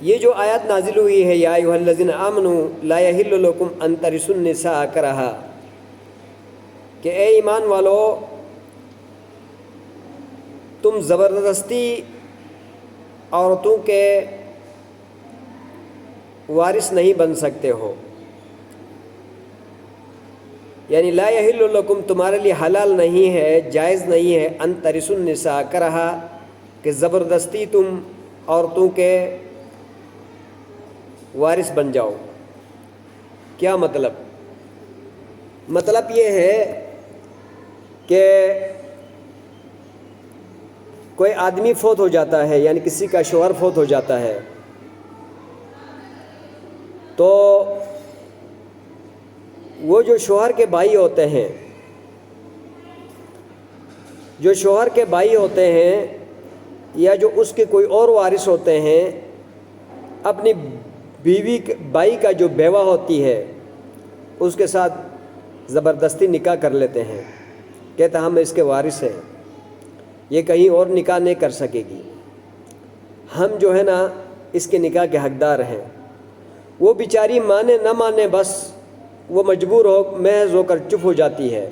یہ جو آیات نازل ہوئی ہے یا ایھا الذین آمنوا لا یحل لکم ان ترثوا النساء کرہا، کہ اے ایمان والو تم زبردستی عورتوں کے وارث نہیں بن سکتے ہو، یعنی لا یحل لکم تمہارے لیے حلال نہیں ہے، جائز نہیں ہے، ان ترثوا النساء کرہا کہ زبردستی تم عورتوں کے وارث بن جاؤ۔ کیا مطلب؟ مطلب یہ ہے کہ کوئی آدمی فوت ہو جاتا ہے، یعنی کسی کا شوہر فوت ہو جاتا ہے، تو وہ جو شوہر کے بھائی ہوتے ہیں، جو شوہر کے بھائی ہوتے ہیں یا جو اس کے کوئی اور وارث ہوتے ہیں، اپنی بیوی بھائی کا جو بیوہ ہوتی ہے اس کے ساتھ زبردستی نکاح کر لیتے ہیں، کہتے ہم اس کے وارث ہیں، یہ کہیں اور نکاح نہیں کر سکے گی، ہم جو ہے نا اس کے نکاح کے حقدار ہیں۔ وہ بیچاری مانے نہ مانے، بس وہ مجبور محض ہو کر چپ ہو جاتی ہے،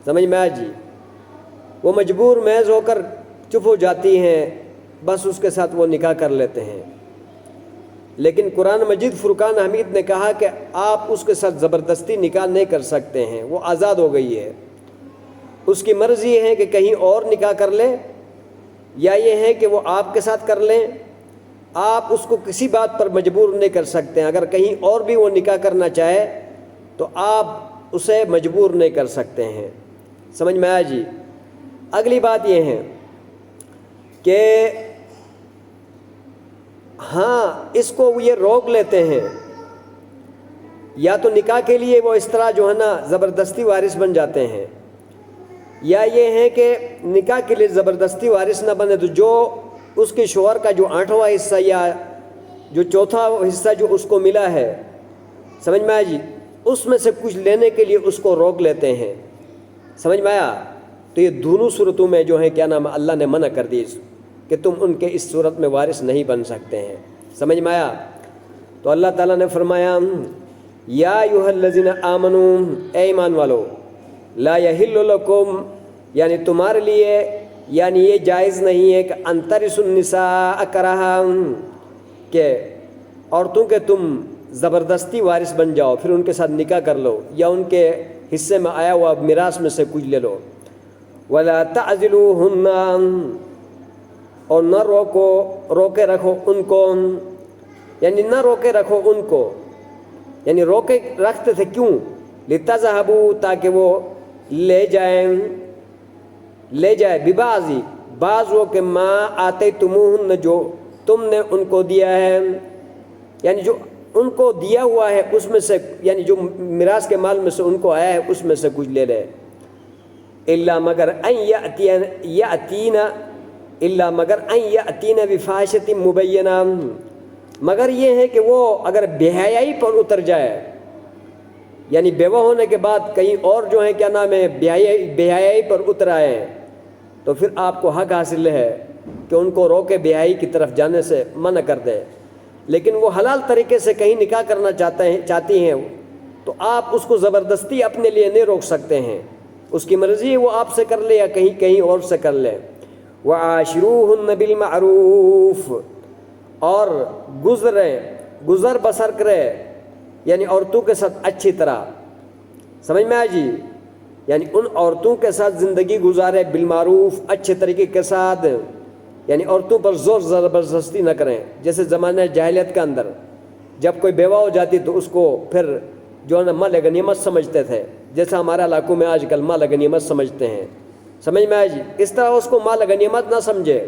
سمجھ میں آیا جی؟ وہ مجبور محض ہو کر چپ ہو جاتی ہیں، بس اس کے ساتھ وہ نکاح کر لیتے ہیں۔ لیکن قرآن مجید فرقان حمید نے کہا کہ آپ اس کے ساتھ زبردستی نکاح نہیں کر سکتے ہیں، وہ آزاد ہو گئی ہے، اس کی مرضی ہے کہ کہیں اور نکاح کر لے یا یہ ہے کہ وہ آپ کے ساتھ کر لیں، آپ اس کو کسی بات پر مجبور نہیں کر سکتے ہیں۔ اگر کہیں اور بھی وہ نکاح کرنا چاہے تو آپ اسے مجبور نہیں کر سکتے ہیں، سمجھ میں آیا جی؟ اگلی بات یہ ہے کہ ہاں اس کو یہ روک لیتے ہیں، یا تو نکاح کے لیے وہ اس طرح جو ہے نا زبردستی وارث بن جاتے ہیں، یا یہ ہے کہ نکاح کے لیے زبردستی وارث نہ بنے تو جو اس کے شوہر کا جو 8واں حصہ یا جو 4تھا حصہ جو اس کو ملا ہے، سمجھ میں آیا جی، اس میں سے کچھ لینے کے لیے اس کو روک لیتے ہیں، سمجھ میں آیا؟ تو یہ دونوں صورتوں میں جو ہے کیا نام ہے اللہ نے منع کر دی کہ تم ان کے اس صورت میں وارث نہیں بن سکتے ہیں، سمجھ میں آیا؟ تو اللہ تعالیٰ نے فرمایا یا ایھا الذین آمنوا، اے ایمان والو، لا یحل لکم، یعنی تمہارے لیے یعنی یہ جائز نہیں ہے کہ ان ترثوا النساء کرہا، کہ عورتوں کے تم زبردستی وارث بن جاؤ، پھر ان کے ساتھ نکاح کر لو یا ان کے حصے میں آیا ہوا میراث میں سے کچھ لے لو۔ ولا تعضلوہن، اور نہ روکے رکھو ان کو، یعنی نہ روکے رکھو ان کو، یعنی روکے رکھتے تھے کیوں؟ لتذہبوا، تاکہ وہ لے جائیں ببعض، بعض وہ کہ ما آتیتموہن، جو تم نے ان کو دیا ہے، یعنی جو ان کو دیا ہوا ہے اس میں سے، یعنی جو میراث کے مال میں سے ان کو آیا ہے اس میں سے کچھ لے لے۔ الا مگر ان یاتین بفاحشۃ مبینہ، مگر یہ ہے کہ وہ اگر بے حیائی پر اتر جائے، یعنی بیوہ ہونے کے بعد کہیں اور جو ہے کیا نام ہے بے حیائی پر اتر آئے، تو پھر آپ کو حق حاصل ہے کہ ان کو روکے بے حیائی کی طرف جانے سے منع کر دے۔ لیکن وہ حلال طریقے سے کہیں نکاح کرنا چاہتی ہیں تو آپ اس کو زبردستی اپنے لیے نہیں روک سکتے ہیں، اس کی مرضی ہے وہ آپ سے کر لے یا کہیں اور سے کر لے۔ وعاشروہن بالمعروف، اور گزر بسر کرے، یعنی عورتوں کے ساتھ اچھی طرح، سمجھ میں آیا جی؟ یعنی ان عورتوں کے ساتھ زندگی گزارے بالمعروف، اچھے طریقے کے ساتھ، یعنی عورتوں پر زور زبردستی نہ کریں۔ جیسے زمانہ جاہلیت کے اندر جب کوئی بیوہ ہو جاتی تو اس کو پھر جو ہے نا مال غنیمت سمجھتے تھے، جیسا ہمارے علاقوں میں آج کل مال غنیمت سمجھتے ہیں، سمجھ میں آیا جی؟ اس طرح اس کو مال غنیمت نہ سمجھے،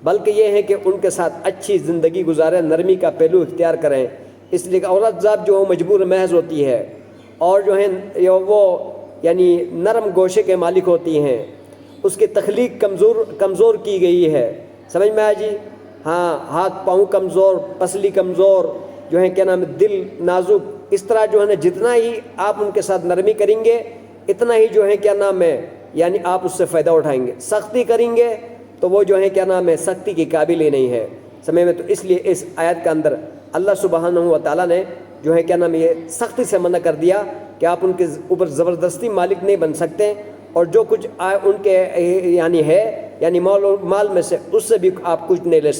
بلکہ یہ ہے کہ ان کے ساتھ اچھی زندگی گزاریں، نرمی کا پہلو اختیار کریں۔ اس لیے کہ عورت ذات جو مجبور محض ہوتی ہے اور جو ہے وہ یعنی نرم گوشے کے مالک ہوتی ہیں، اس کی تخلیق کمزور کی گئی ہے، سمجھ میں آیا جی؟ ہاں، ہاتھ پاؤں کمزور، پسلی کمزور، جو ہے کیا نام ہے دل نازک، اس طرح جو ہے نا جتنا ہی آپ ان کے ساتھ نرمی کریں گے اتنا ہی جو ہے کیا نام ہے یعنی آپ اس سے فائدہ اٹھائیں گے۔ سختی کریں گے تو وہ جو ہے کیا نام ہے سختی کے قابل ہی نہیں ہے۔ سمے میں، تو اس لیے اس آیت کے اندر اللہ سبحانہ و تعالیٰ نے جو ہے کیا نام یہ سختی سے منع کر دیا کہ آپ ان کے اوپر زبردستی مالک نہیں بن سکتے، اور جو کچھ ان کے یعنی ہے یعنی مال میں سے اس سے بھی آپ کچھ نہیں لے سکتے۔